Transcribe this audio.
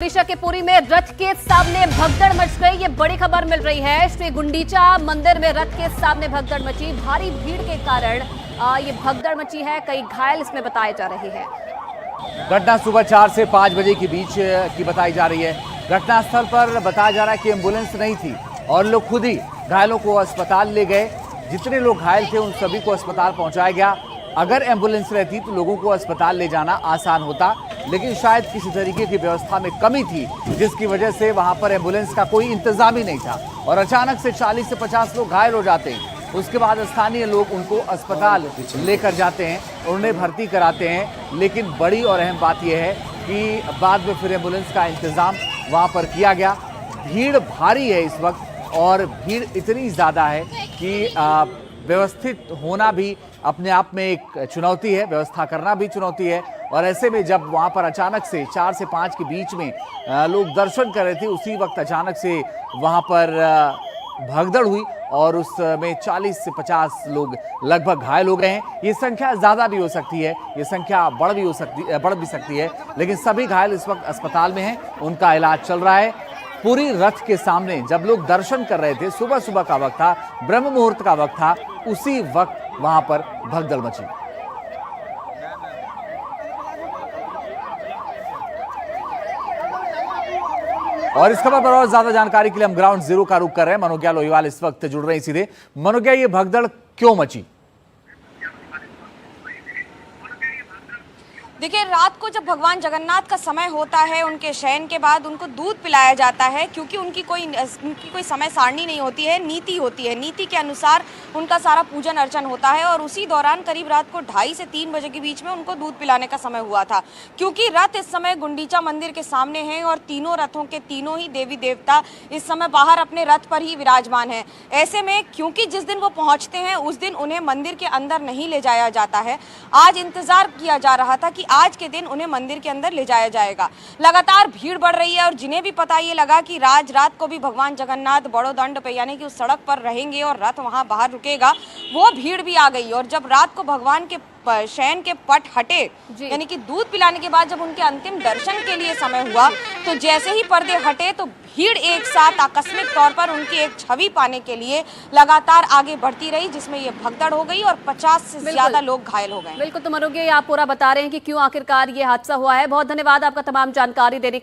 ओडिशा के पुरी में रथ के सामने भगदड़ मच गई। ये बड़ी खबर मिल रही है। श्री गुंडीचा मंदिर में रथ के सामने भगदड़ मची। भारी भीड़ के कारण ये भगदड़ मची है। कई घायल इसमें बताए जा रहे हैं। घटना सुबह 4 से 5 बजे के बीच की बताई जा रही है। घटनास्थल पर बताया जा रहा है कि एम्बुलेंस नहीं थी और लोग खुद ही घायलों को अस्पताल ले गए। जितने लोग घायल थे उन सभी को अस्पताल पहुंचाया गया। अगर एम्बुलेंस रहती तो लोगों को अस्पताल ले जाना आसान होता, लेकिन शायद किसी तरीके की व्यवस्था में कमी थी, जिसकी वजह से वहां पर एम्बुलेंस का कोई इंतजाम ही नहीं था और अचानक से 40 से 50 लोग घायल हो जाते हैं। उसके बाद स्थानीय लोग उनको अस्पताल लेकर जाते हैं और उन्हें भर्ती कराते हैं। लेकिन बड़ी और अहम बात यह है कि बाद में फिर एम्बुलेंस का इंतजाम वहां पर किया गया। भीड़ भारी है इस वक्त और भीड़ इतनी ज़्यादा है कि व्यवस्थित होना भी अपने आप में एक चुनौती है, व्यवस्था करना भी चुनौती है। और ऐसे में जब वहाँ पर अचानक से 4 से 5 के बीच में लोग दर्शन कर रहे थे, उसी वक्त अचानक से वहाँ पर भगदड़ हुई और उसमें 40 से 50 लोग लगभग घायल हो गए हैं। ये संख्या ज़्यादा भी हो सकती है, ये संख्या बढ़ भी सकती है, लेकिन सभी घायल इस वक्त अस्पताल में हैं, उनका इलाज चल रहा है। पूरी रथ के सामने जब लोग दर्शन कर रहे थे, सुबह सुबह का वक्त था, ब्रह्म मुहूर्त का वक्त था, उसी वक्त वहां पर भगदड़ मची। और इस खबर पर और ज्यादा जानकारी के लिए हम ग्राउंड जीरो का रुख कर रहे हैं। मनोज्ञा लोहिवाल इस वक्त जुड़ रहे हैं सीधे। मनोज्ञा, ये भगदड़ क्यों मची? देखिए, रात को जब भगवान जगन्नाथ का समय होता है, उनके शयन के बाद उनको दूध पिलाया जाता है, क्योंकि उनकी कोई समय सारणी नहीं होती है, नीति होती है। नीति के अनुसार उनका सारा पूजन अर्चन होता है और उसी दौरान करीब रात को 2:30 से 3 बजे के बीच में उनको दूध पिलाने का समय हुआ था। क्योंकि रथ इस समय गुंडीचा मंदिर के सामने है और तीनों रथों के तीनों ही देवी देवता इस समय बाहर अपने रथ पर ही विराजमान है। ऐसे में क्योंकि जिस दिन वो पहुँचते हैं उस दिन उन्हें मंदिर के अंदर नहीं ले जाया जाता है, आज इंतजार किया जा रहा था कि आज के दिन उन्हें मंदिर के अंदर ले जाया जाएगा। लगातार भीड़ बढ़ रही है और जिन्हें भी पता ये लगा कि रात को भी भगवान जगन्नाथ बड़ोदंड पे यानी कि उस सड़क पर रहेंगे और रथ वहां बाहर रुकेगा, वो भीड़ भी आ गई। और जब रात को भगवान के शयन के पट हटे, यानी कि दूध पिलाने के बाद जब उनके अंतिम दर्शन के लिए समय हुआ, तो जैसे ही पर्दे हटे तो भीड़ एक साथ आकस्मिक तौर पर उनकी एक छवि पाने के लिए लगातार आगे बढ़ती रही, जिसमें ये भगदड़ हो गई और 50 से ज्यादा लोग घायल हो गए। बिल्कुल, तो मनोज्ञा, आप पूरा बता रहे हैं कि क्यों आखिरकार ये हादसा हुआ है। बहुत धन्यवाद आपका तमाम जानकारी देने